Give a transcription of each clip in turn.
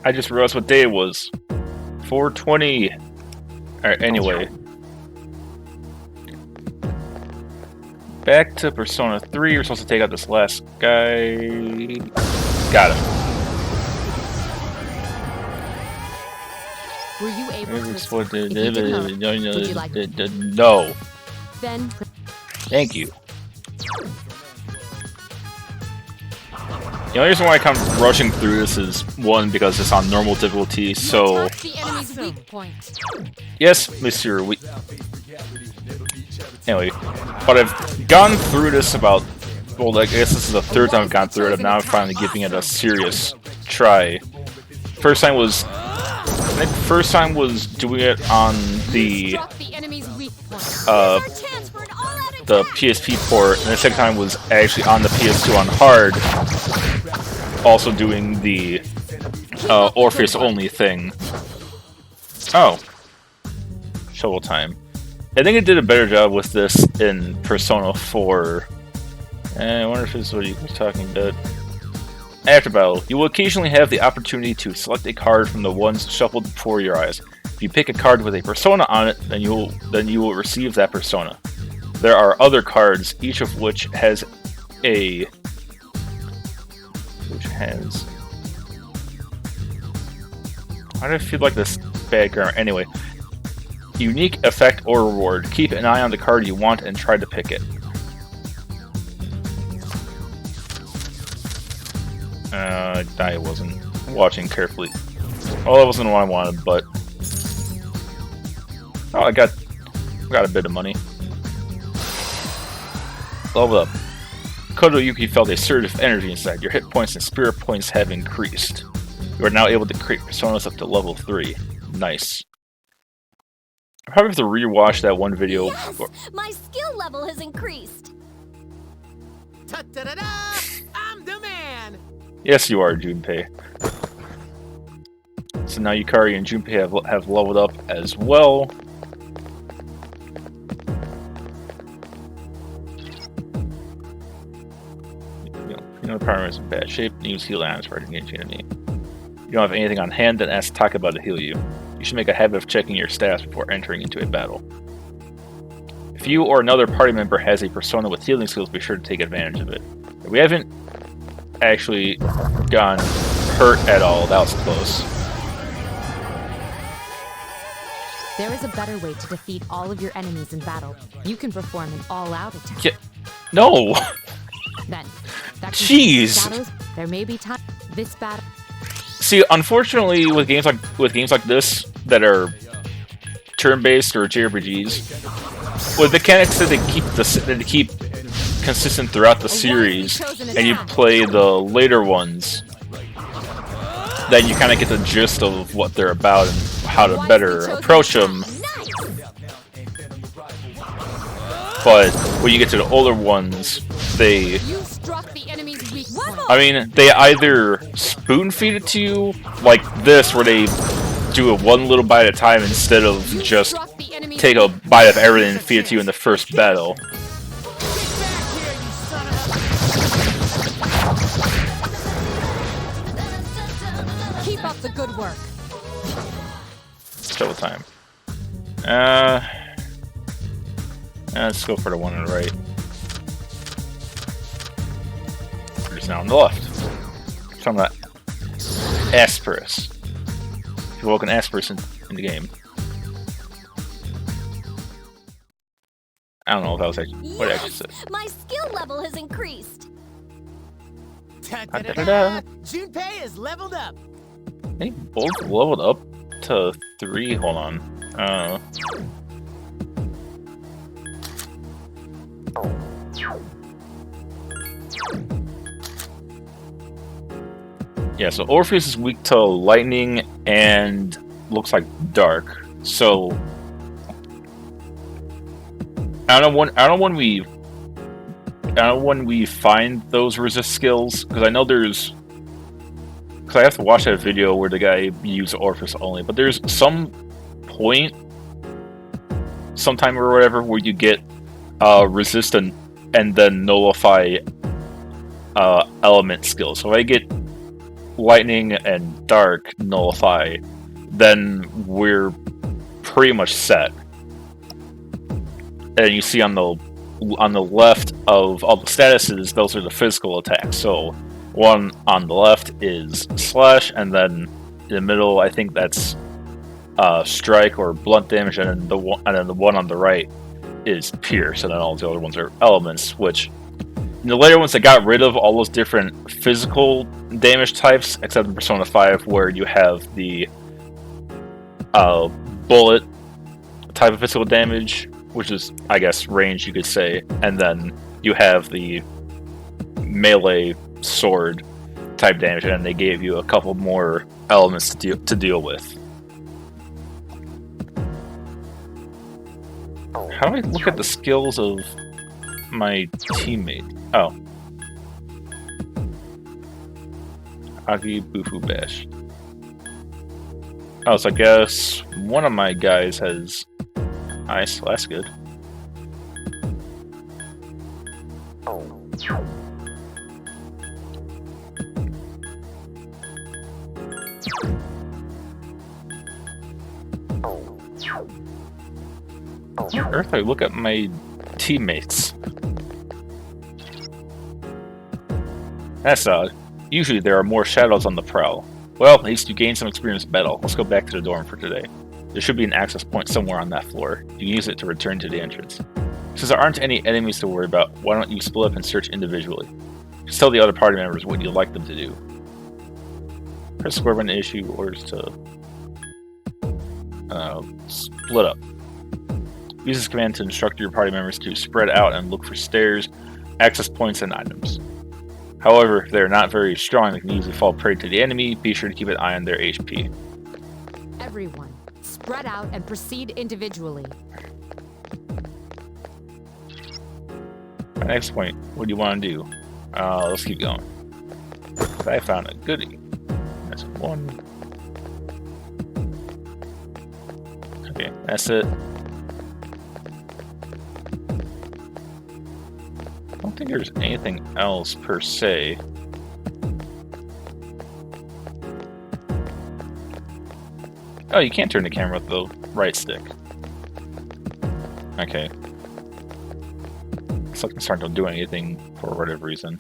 I just realized what day it was. 420. Alright, anyway. Back to Persona 3. We're supposed to take out this last guy. Got him. Were you able to If you did not, would you like No. Then Thank you. The only reason why I come rushing through this is, one, because it's on normal difficulty, so... attack the enemy's weak point. Yes, Monsieur, we... Anyway, but I've gone through this about... Well, I guess this is the third time I've gone through it, and now I'm finally giving it a serious try. First time was... I think the first time was doing it on the... the PSP port, and the second time was actually on the PS2 on hard, also doing the Orpheus only thing. Oh. Shovel time. I think it did a better job with this in Persona 4. I wonder if this is what you were talking about. After battle, you will occasionally have the opportunity to select a card from the ones shuffled before your eyes. If you pick a card with a persona on it, then you will receive that persona. There are other cards, each of which has a... Why do I feel like this bad grammar? Anyway. Unique effect or reward. Keep an eye on the card you want and try to pick it. I wasn't watching carefully. Well, that wasn't what I wanted, but... Oh, I got a bit of money. Level up. Kotoyuki felt a surge of energy inside. Your hit points and spirit points have increased. You are now able to create personas up to level 3. Nice. I probably have to rewatch that one video. Yes! My skill level has increased. Ta-da-da-da! I'm the man. Yes, you are, Junpei. So now Yukari and Junpei have leveled up as well. You know, the partner is in bad shape. Use heal items for engaging enemy. You don't have anything on hand, then ask Takaba to heal you. You should make a habit of checking your stats before entering into a battle. If you or another party member has a persona with healing skills, be sure to take advantage of it. We haven't actually gone hurt at all. That was close. There is a better way to defeat all of your enemies in battle. You can perform an all-out attack. Yeah. No! Then, that Jeez! shadows, there may be time. This battle. See, unfortunately, with games like this that are turn-based or JRPGs, with mechanics that they keep consistent throughout the series, and you play the later ones, then you kind of get the gist of what they're about and how to better approach them. But when you get to the older ones, they either spoon feed it to you, like this, where they do it one little bite at a time instead of just take a bite of everything and feed it to you in the first battle. Keep up the good work. Double time. Let's go for the one on the right. We're just now on the left. Talking about Asperus. You woke an Asperus in the game. I don't know if that was actually what I actually said. My skill level has increased. Ta-da-da-da! Junpei is leveled up. They both leveled up to 3. Hold on. Yeah, so Orpheus is weak to lightning and looks like dark. So I don't know when we find those resist skills, because I know there's. Because I have to watch that video where the guy used Orpheus only, but there's some point, sometime or whatever, where you get resistant and then nullify element skills. So if I get lightning and dark nullify, then we're pretty much set. And you see on the left of all the statuses, those are the physical attacks. So one on the left is slash, and then in the middle, I think that's strike or blunt damage, and then the one on the right is pierce, and then all the other ones are elements. Which in the later ones, they got rid of all those different physical damage types, except in Persona 5, where you have the bullet type of physical damage, which is, I guess, range, you could say, and then you have the melee sword type damage, and they gave you a couple more elements to deal with. How do I look at the skills of my teammate? Oh. Agi, Bufu, Bash. Oh, so I guess one of my guys has ice. Well, that's good. How on earth I look at my teammates? That's odd. Usually there are more shadows on the prowl. Well, at least you gained some experience in battle. Let's go back to the dorm for today. There should be an access point somewhere on that floor. You can use it to return to the entrance. Since there aren't any enemies to worry about, why don't you split up and search individually? Just tell the other party members what you'd like them to do. Press square when issue orders to split up. Use this command to instruct your party members to spread out and look for stairs, access points, and items. However, if they're not very strong, they can easily fall prey to the enemy. Be sure to keep an eye on their HP. Everyone, spread out and proceed individually. My next point, what do you want to do? Let's keep going. I found a goodie. That's one. Okay, that's it. I don't think there's anything else per se. Oh, you can't turn the camera with the right stick. Okay. Looks like I'm starting to do anything for whatever reason.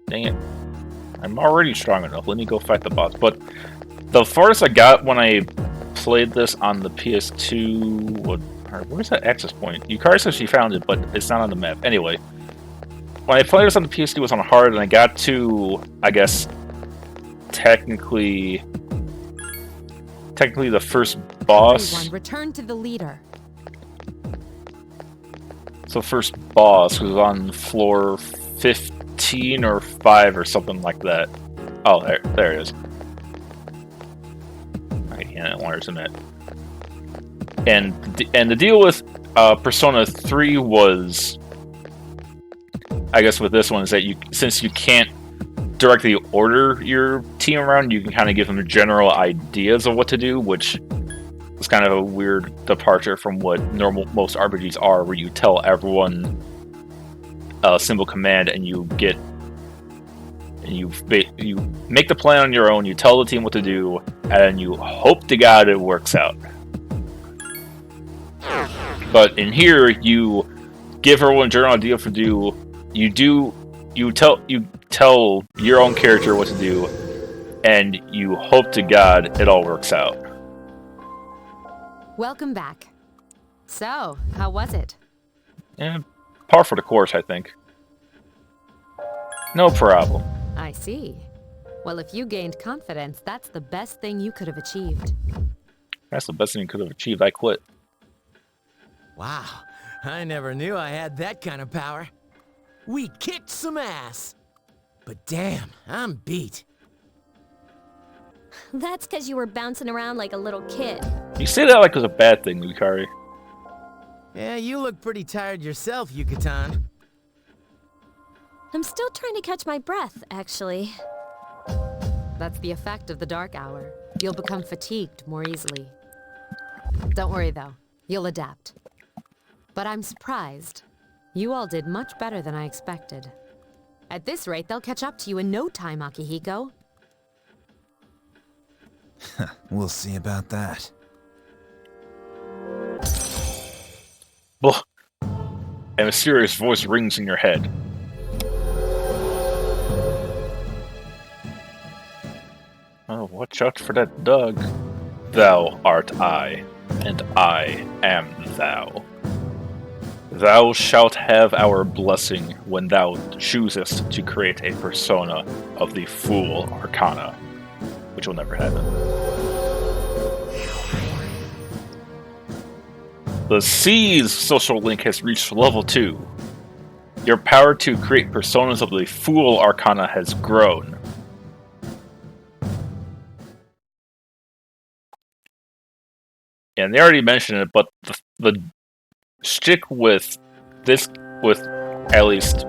Dang it. I'm already strong enough. Let me go fight the boss. But the farthest I got when I played this on the PS2... Where's that access point? Yukari says she found it, but it's not on the map. Anyway, when I played this on the PS2, it was on hard, and I got to, I guess, technically the first boss. Everyone, return to the leader. So first boss was on floor 15 or 5 or something like that. Oh, there it is. I can't where's it at? And the deal with Persona 3 was, I guess with this one, is that since you can't directly order your team around, you can kind of give them general ideas of what to do, which is kind of a weird departure from what most RPGs are, where you tell everyone a simple command and you make the plan on your own, you tell the team what to do, and you hope to God it works out. But in here, you give everyone a general idea what to do. You tell your own character what to do, and you hope to God it all works out. Welcome back. So, how was it? Yeah, par for the course, I think. No problem. I see. Well, if you gained confidence, that's the best thing you could have achieved. That's the best thing you could have achieved. I quit. Wow, I never knew I had that kind of power. We kicked some ass. But damn, I'm beat. That's because you were bouncing around like a little kid. You say that like it was a bad thing, Yukari. Yeah, you look pretty tired yourself, Yucatan. I'm still trying to catch my breath, actually. That's the effect of the dark hour. You'll become fatigued more easily. Don't worry, though. You'll adapt. But I'm surprised. You all did much better than I expected. At this rate, they'll catch up to you in no time, Akihiko. We'll see about that. Blah. A mysterious voice rings in your head. Oh, watch out for that dog. Thou art I, and I am thou. Thou shalt have our blessing when thou choosest to create a persona of the Fool Arcana, which will never happen. The C's social link has reached level 2. Your power to create personas of the Fool Arcana has grown. And they already mentioned it, but the stick with this, with at least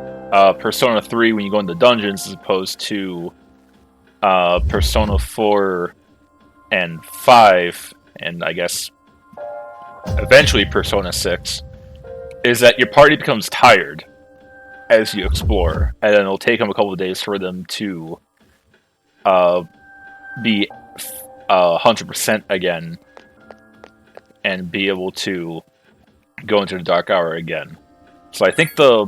Persona 3 when you go into dungeons, as opposed to Persona 4 and 5, and I guess eventually Persona 6, is that your party becomes tired as you explore, and then it'll take them a couple of days for them to be 100% again, and be able to go into the Dark Hour again. So I think the...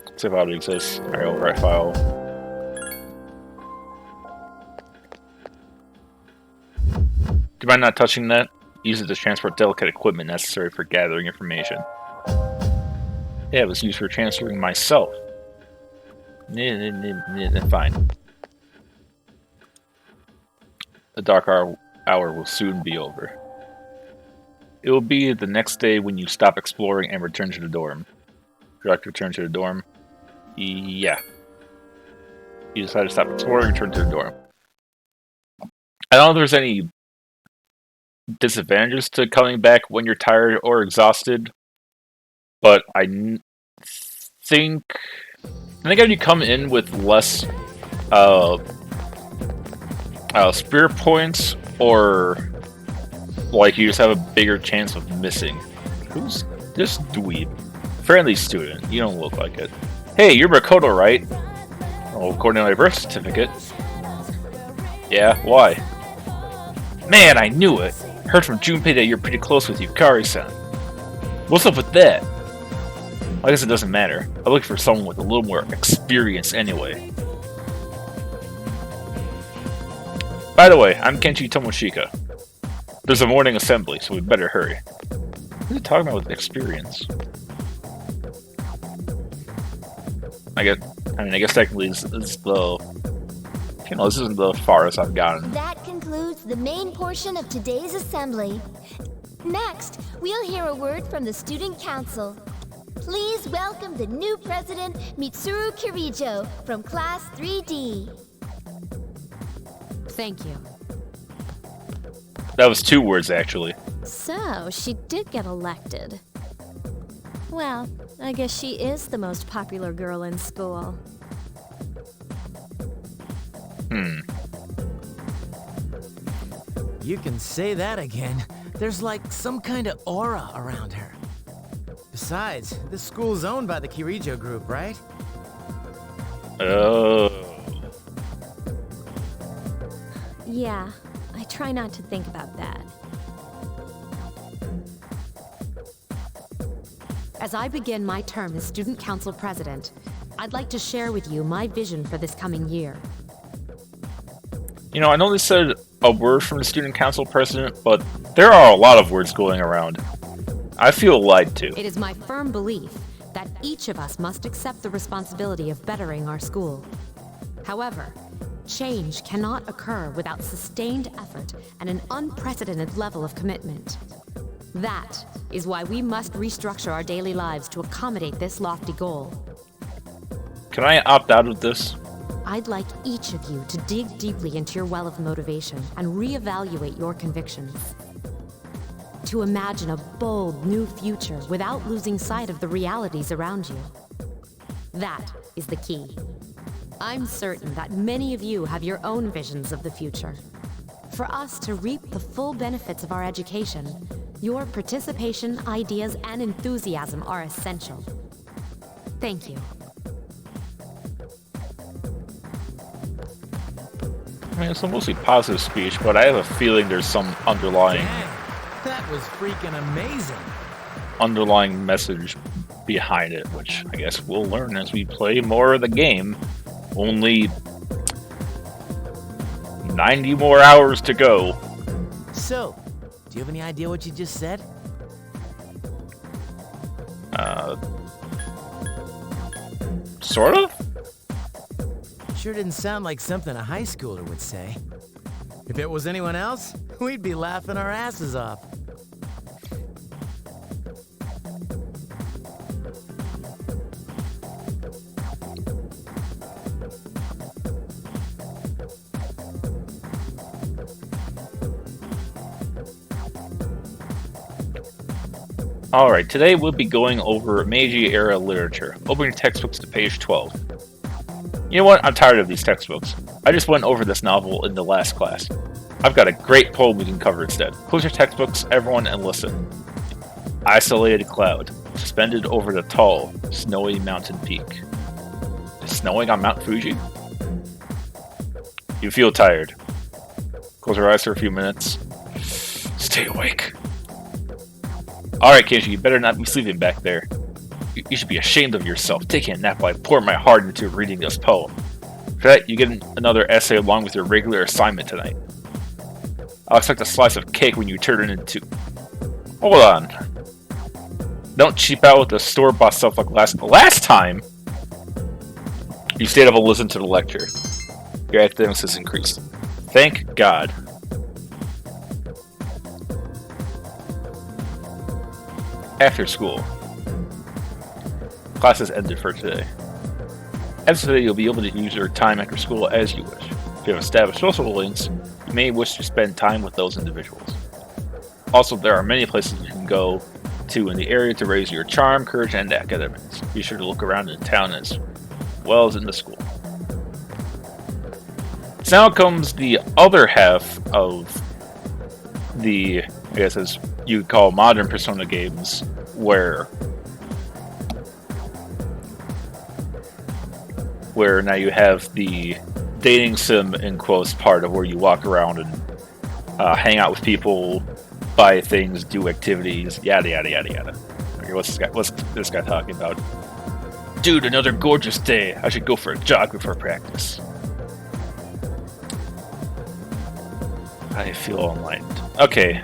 Let's see if it exists. Alright, overwrite file. Do you mind not touching that? Use it to transport delicate equipment necessary for gathering information. Yeah, it was used for transferring myself. Fine. The Dark Hour will soon be over. It will be the next day when you stop exploring and return to the dorm. Would you like to return to the dorm? Yeah. You decide to stop exploring and return to the dorm. I don't know if there's any disadvantages to coming back when you're tired or exhausted, but I think if you come in with less spirit points, or like you just have a bigger chance of missing. Who's this dweeb? Friendly student. You don't look like it. Hey, you're Makoto, right? Oh, according to my birth certificate. Yeah, why? Man, I knew it! Heard from Junpei that you're pretty close with Yukari-san. What's up with that? I guess it doesn't matter. I'm looking for someone with a little more experience anyway. By the way, I'm Kenshi Tomoshika. There's a morning assembly, so we better hurry. What are you talking about with experience? I guess technically this is the... You know, this isn't the farthest I've gotten. That concludes the main portion of today's assembly. Next, we'll hear a word from the Student Council. Please welcome the new president, Mitsuru Kirijo, from Class 3D. Thank you. That was 2 words, actually. So, she did get elected. Well, I guess she is the most popular girl in school. You can say that again. There's like some kind of aura around her. Besides, this school's owned by the Kirijo group, right? Oh. Yeah, I try not to think about that. As I begin my term as Student Council President, I'd like to share with you my vision for this coming year. You know, I know they said a word from the Student Council President, but there are a lot of words going around. I feel lied to. It is my firm belief that each of us must accept the responsibility of bettering our school. However, change cannot occur without sustained effort and an unprecedented level of commitment. That is why we must restructure our daily lives to accommodate this lofty goal. Can I opt out of this? I'd like each of you to dig deeply into your well of motivation and reevaluate your convictions. To imagine a bold new future without losing sight of the realities around you. That is the key. I'm certain that many of you have your own visions of the future. for us to reap the full benefits of our education, your participation, ideas, and enthusiasm are essential. Thank you. I mean, it's a mostly positive speech, but I have a feeling there's some underlying That was freaking amazing. message behind it, which I guess we'll learn as we play more of the game. Only 90 more hours to go. So, do you have any idea what you just said? Sort of? Sure didn't sound like something a high schooler would say. If it was anyone else, we'd be laughing our asses off. Alright, today we'll be going over Meiji-era literature. Open your textbooks to page 12. You know what? I'm tired of these textbooks. I just went over this novel in the last class. I've got a great poem we can cover instead. Close your textbooks, everyone, and listen. Isolated cloud, suspended over the tall, snowy mountain peak. Is snowing on Mount Fuji? You feel tired. Close your eyes for a few minutes. Stay awake. Alright, Keiji, you better not be sleeping back there. You should be ashamed of yourself, taking a nap while I pour my heart into reading this poem. For that, you get another essay along with your regular assignment tonight. I'll expect a slice of cake when you turn it into... Hold on. Don't cheap out with the store-bought stuff like last time! You stayed up and listened to the lecture. Your academics has increased. Thank God. After school. Classes ended for today. After today, you'll be able to use your time after school as you wish. If you have established social links, you may wish to spend time with those individuals. Also, there are many places you can go to in the area to raise your charm, courage, and academics. Be sure to look around in town as well as in the school. So now comes the other half of the, I guess as you would call modern Persona games, where now you have the dating sim in quotes part of where you walk around and hang out with people, buy things, do activities, yada yada yada yada. Okay, what's this guy talking about? Dude, another gorgeous day. I should go for a jog before practice. I feel enlightened. Okay.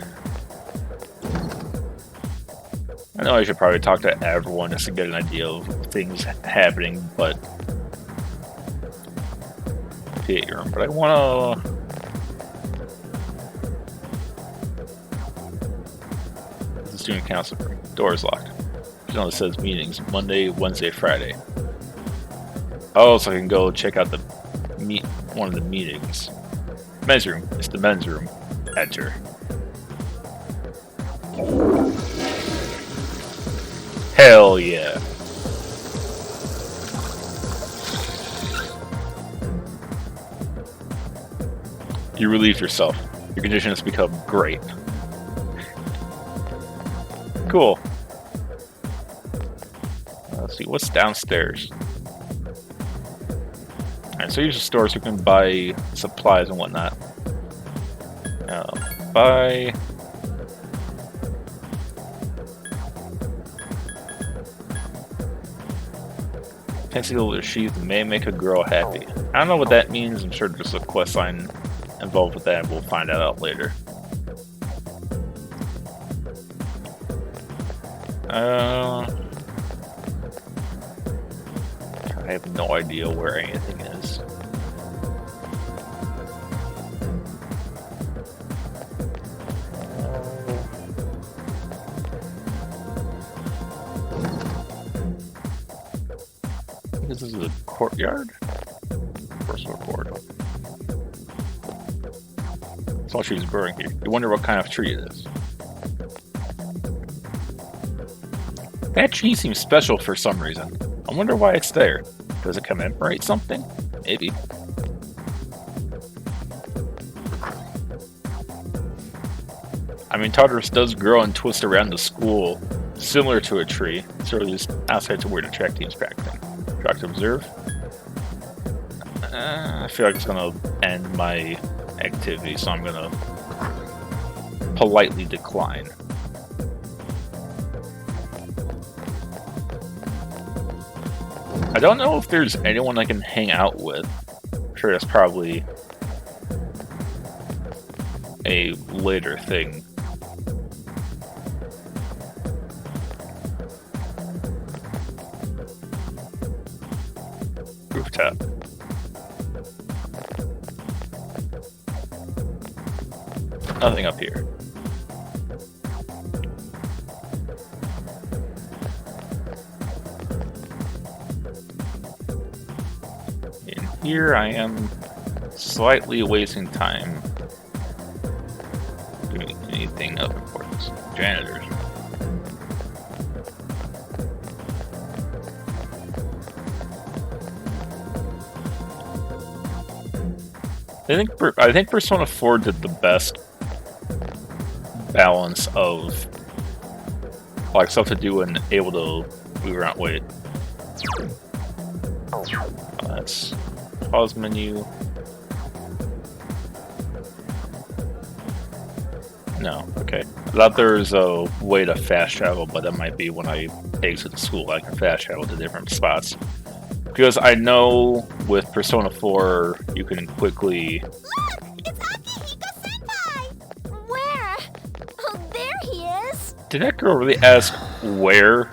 I know I should probably talk to everyone just to get an idea of things happening, but but I wanna this is student council room. Door is locked. It only says meetings Monday, Wednesday, Friday. Oh, so I can go check out one of the meetings. Men's room. It's the men's room. Enter. Hell yeah. You relieve yourself. Your condition has become great. Cool. Let's see, what's downstairs? Alright, so here's a store so you can buy supplies and whatnot. Buy... Pencil or sheath may make a girl happy. I don't know what that means. I'm sure there's a quest line involved with that. We'll find that out later. I have no idea where anything is. This is a courtyard? Personal court. That's all she was growing here. You wonder what kind of tree it is. That tree seems special for some reason. I wonder why it's there. Does it commemorate something? Maybe. I mean, Tartarus does grow and twist around the school, similar to a tree. It's really just outside to where the track team's practicing. Track to observe. I feel like it's gonna end my activity, so I'm gonna politely decline. I don't know if there's anyone I can hang out with. I'm sure that's probably a later thing. Rooftop. Nothing up here. In here I am slightly wasting time doing anything of importance. Janitors. I think Persona 4 did the best balance of like stuff to do and able to move around. Wait, that's pause menu. No, okay. I thought there was a way to fast travel, but that might be when I exit the school. I can fast travel to different spots. Because I know with Persona 4, you can quickly... Look! It's Akihiko-senpai! Where? Oh, there he is! Did that girl really ask where?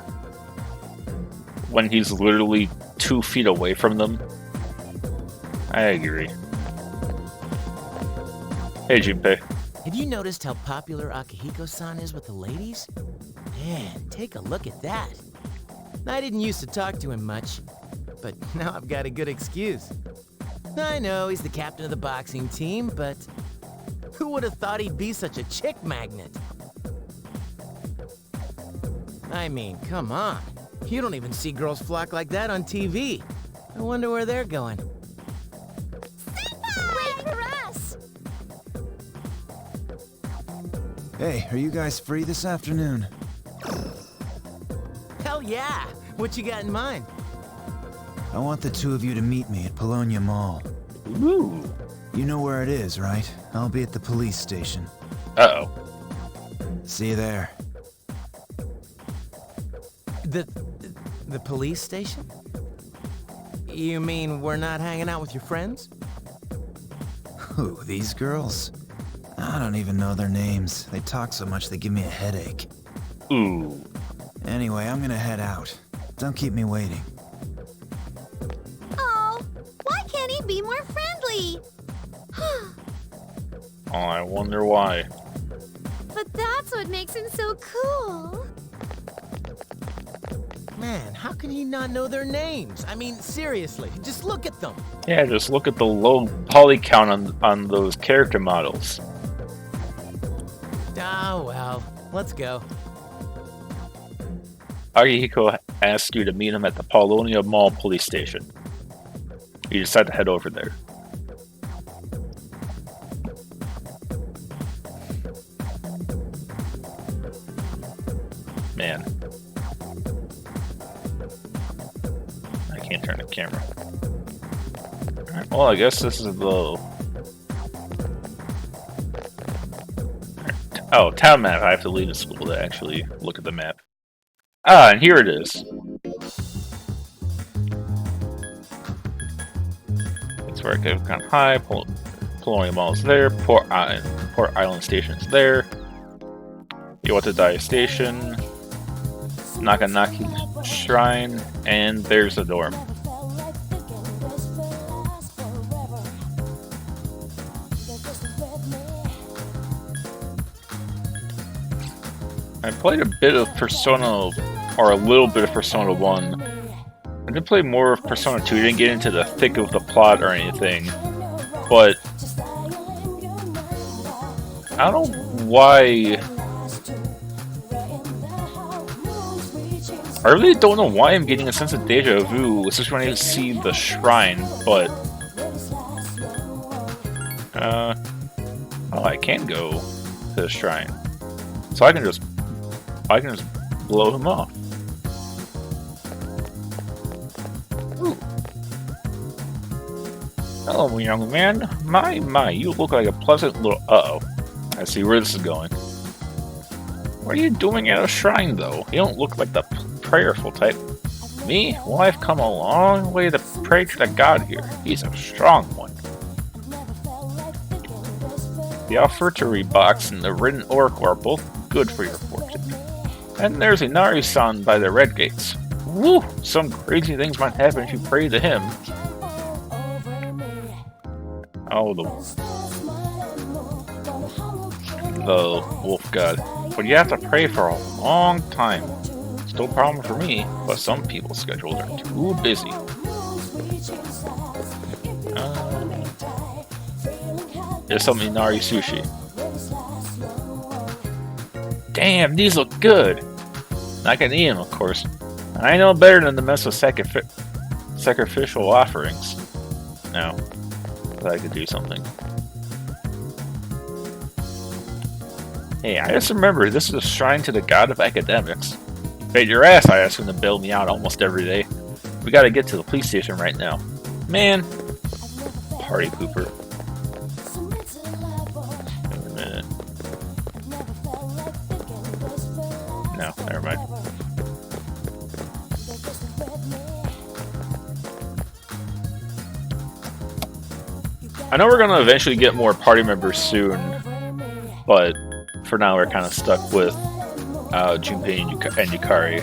When he's literally 2 feet away from them? I agree. Hey, Junpei. Have you noticed how popular Akihiko-san is with the ladies? Man, take a look at that. I didn't used to talk to him much, but now I've got a good excuse. I know he's the captain of the boxing team, but who would have thought he'd be such a chick magnet? I mean, come on. You don't even see girls flock like that on TV. I wonder where they're going. Wait for us! Hey, are you guys free this afternoon? Hell yeah! What you got in mind? I want the two of you to meet me at Paulownia Mall. Ooh. You know where it is, right? I'll be at the police station. Uh-oh. See you there. The police station? You mean we're not hanging out with your friends? Who, these girls? I don't even know their names. They talk so much they give me a headache. Ooh. Anyway, I'm gonna head out. Don't keep me waiting. Oh, why can't he be more friendly? Oh, I wonder why. But that's what makes him so cool. Man, how can he not know their names? I mean, seriously, just look at them. Yeah, just look at the low poly count on those character models. Oh, well, let's go. Akihiko asked you to meet him at the Paulownia Mall police station. You decide to head over there. Man. I can't turn the camera. Alright, well, I guess this is the... Oh, town map. I have to leave the school to actually look at the map. Ah, and here it is. It's where I go kind of high. Paulownia Mall's there. Port Island Station's there. Iwatadai Station. Naganaki Shrine. And there's the dorm. I played a bit of Persona, or a little bit of Persona 1. I did play more of Persona 2, didn't get into the thick of the plot or anything. But I don't know why... I really don't know why I'm getting a sense of deja vu, especially when I see the shrine, but... Oh, I can go to the shrine. So I can just blow him off. Ooh. Hello, young man. My, you look like a pleasant little... Uh-oh. I see where this is going. What are you doing at a shrine, though? You don't look like the prayerful type. Me? Well, I've come a long way to pray to the god here. He's a strong one. The offertory box and the ridden oracle are both good for your fortune. And there's Inari-san by the red gates. Woo! Some crazy things might happen if you pray to him. Oh, the wolf god. But you have to pray for a long time. It's no problem for me, but some people's schedules are too busy. There's some Inari sushi. Damn, these look good! I can eat them, of course. And I know better than to mess with sacrificial offerings. No. But I could do something. Hey, I just remember this is a shrine to the god of academics. Bet your ass I ask him to bail me out almost every day. We gotta get to the police station right now. Man! Party pooper. Wait a minute. No, never mind. I know we're gonna eventually get more party members soon, but for now we're kind of stuck with Junpei and Yukari.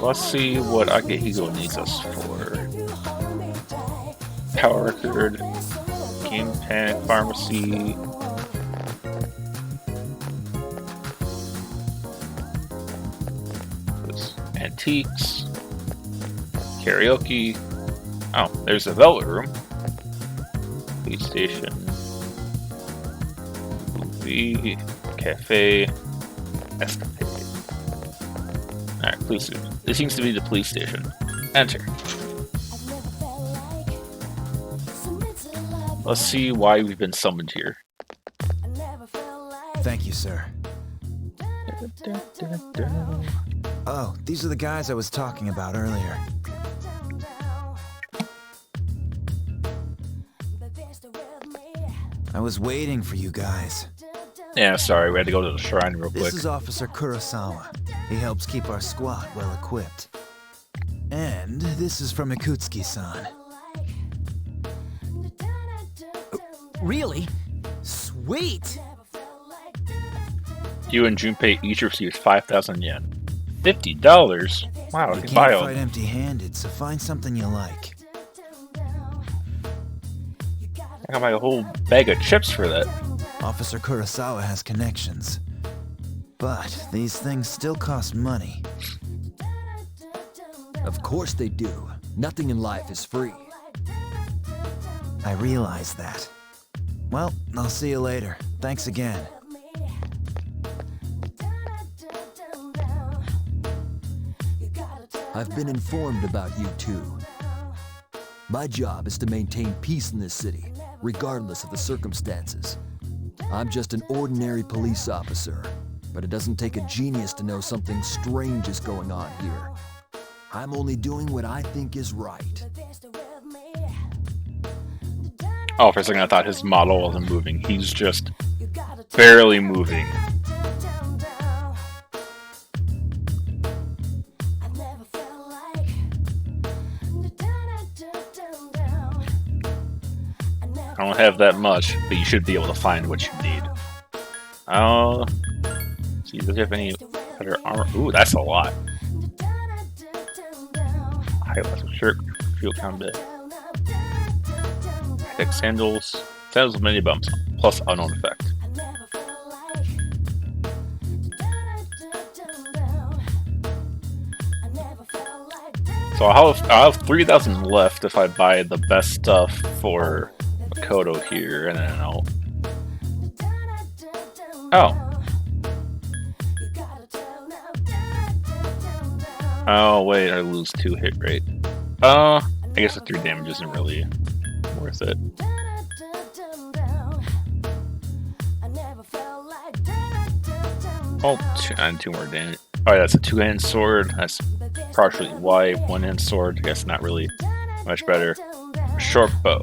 Let's see what Akihiko needs us for. Power record, game panic, pharmacy. Antiques, karaoke. Oh, there's the Velvet Room. Police station. Movie. Cafe. Escapade. Alright, police station. This seems to be the police station. Enter. Let's see why we've been summoned here. Thank you, sir. Oh, these are the guys I was talking about earlier. I was waiting for you guys. Yeah, sorry, we had to go to the shrine real quick. This is Officer Kurosawa. He helps keep our squad well equipped. And this is from Ikutsuki-san. Really? Sweet! You and Junpei each received 5,000 yen. $50? Wow, You you can buy can't all. fight empty-handed, so find something you like. I can buy a whole bag of chips for that. Officer Kurosawa has connections. But these things still cost money. Of course they do. Nothing in life is free. I realize that. Well, I'll see you later. Thanks again. I've been informed about you two. My job is to maintain peace in this city, regardless of the circumstances. I'm just an ordinary police officer, but it doesn't take a genius to know something strange is going on here. I'm only doing what I think is right. Oh, for a second I thought his model wasn't moving. He's just barely moving. I don't have that much, but you should be able to find what you need. See, does he have any better armor? Ooh, that's a lot. Highlights shirt, field combat. Hectic sandals. Sandals with many bumps, plus unknown effect. So I'll have 3,000 left if I buy the best stuff for Makoto here, and then I'll... Oh. Oh, wait, I lose 2 hit rate. I guess the 3 damage isn't really worth it. Oh, and 2 more damage. Alright, that's a 2-hand sword. That's partially why 1-hand sword. I guess not really much better. Short bow.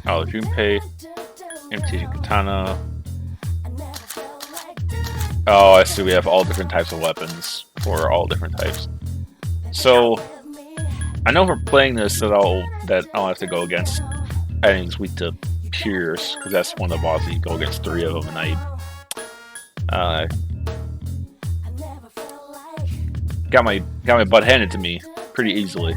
Oh, Junpei. Imitation katana. Oh, I see. We have all different types of weapons for all different types. So, I know for playing this that I'll have to go against enemies weak to Pierce, because that's one of the bosses. You go against 3 of them, and I got my butt handed to me pretty easily.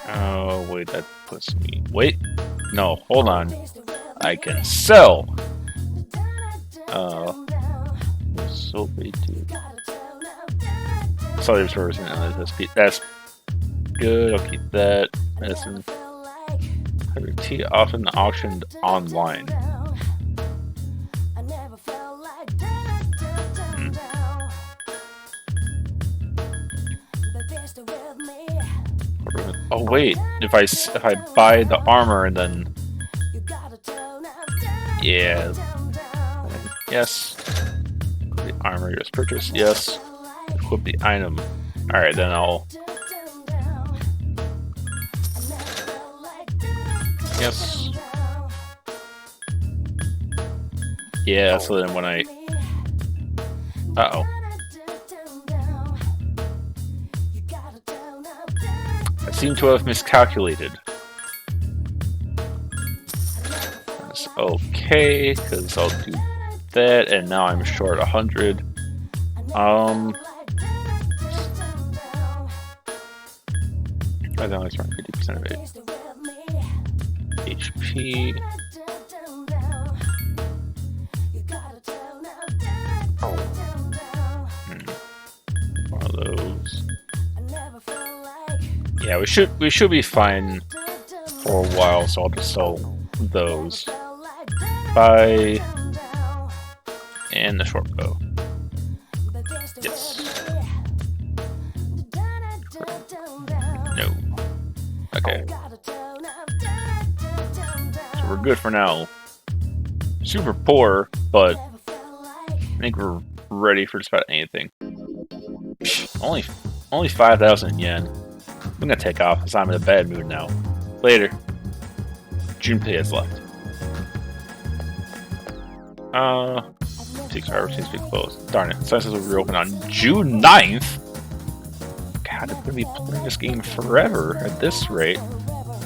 Oh wait, that puts me. Wait, no, hold on. I can sell. So big too. Sorry, that's good. I'll keep that. Medicine. Tea often auctioned online. Oh wait, if I buy the armor and then yeah, yes, the armor just purchased. Yes, equip the item. All right, then I'll. Yes. Yeah, so then when I... Uh-oh. I seem to have miscalculated. That's okay, because I'll do that, and now I'm short 100. I think it's around 50% of it. HP. One of those. Yeah, we should be fine for a while, so I'll just sell those. Buy and the short bow. Yes. No. Okay. So we're good for now. Super poor, but I think we're ready for just about anything. Only 5,000 yen. I'm gonna take off because I'm in a bad mood now. Later. Junpei has left. 6 hours seems to be closed. Darn it. Sciences will reopen on June 9th. God, I'm gonna be playing this game forever at this rate.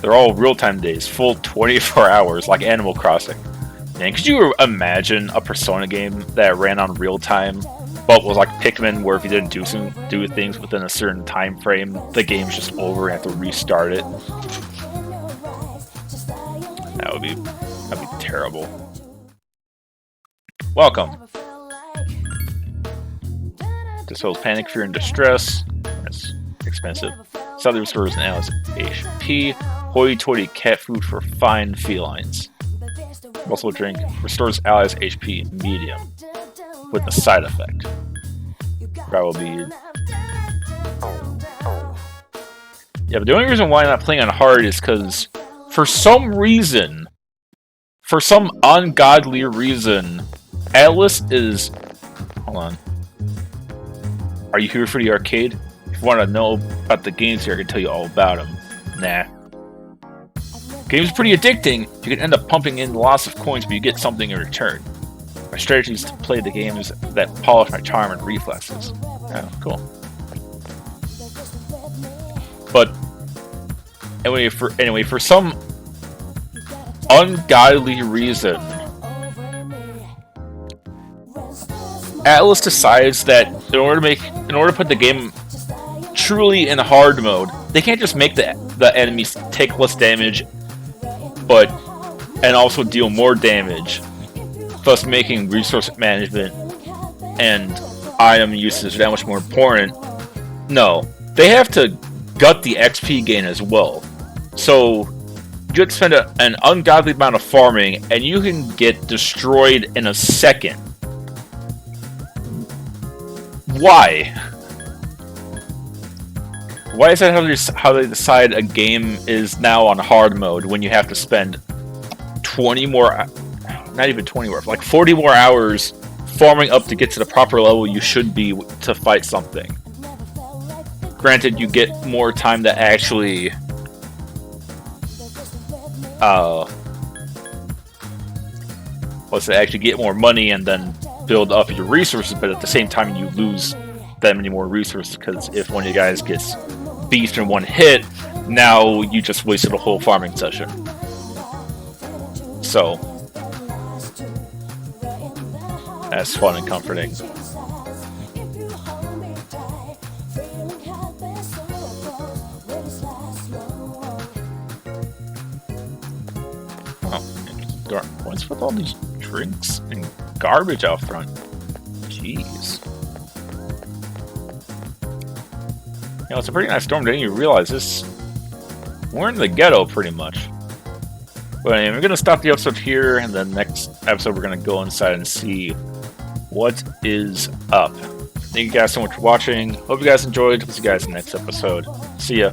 They're all real-time days, full 24 hours, like Animal Crossing. Man, could you imagine a Persona game that ran on real-time, but was like Pikmin, where if you didn't do things within a certain time frame, the game's just over and you have to restart it? That'd be terrible. Welcome. Dispels panic, fear, and distress. That's expensive. Slightly restores an ally's HP. Hoity-toity cat food for fine felines. Muscle drink restores allies' HP medium with a side effect. That will be. Yeah, but the only reason why I'm not playing on hard is because for some reason, for some ungodly reason, Atlas is. Hold on. Are you here for the arcade? If you want to know about the games here, I can tell you all about them. Nah. Game's pretty addicting. You can end up pumping in lots of coins, but you get something in return. My strategy is to play the games that polish my charm and reflexes. Yeah, cool. But anyway, for some ungodly reason, Atlas decides that in order to put the game truly in hard mode, they can't just make the enemies take less damage, and also deal more damage, thus making resource management and item usage that much more important. No, they have to gut the XP gain as well. So you have to spend an ungodly amount of farming, and you can get destroyed in a second. Why? Why is that how they decide a game is now on hard mode when you have to spend 20 more, not even 20 more, like 40 more hours farming up to get to the proper level you should be to fight something? Granted, you get more time to actually actually get more money and then build up your resources, but at the same time you lose that many more resources, because if one of you guys gets beefed in one hit, now you just wasted a whole farming session. So that's fun and comforting. What's with all these drinks and garbage out front? Jeez. You know, it's a pretty nice storm. Didn't you realize this? We're in the ghetto, pretty much. But anyway, we're going to stop the episode here, and then next episode we're going to go inside and see what is up. Thank you guys so much for watching. Hope you guys enjoyed. See you guys in the next episode. See ya.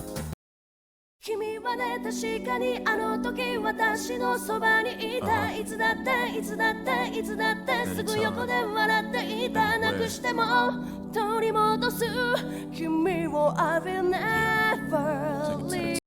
君はね確かにあの時私のそばにいたいつだっていつだっていつだってすぐ横で笑っていたなくしても取り戻す君を I will never leave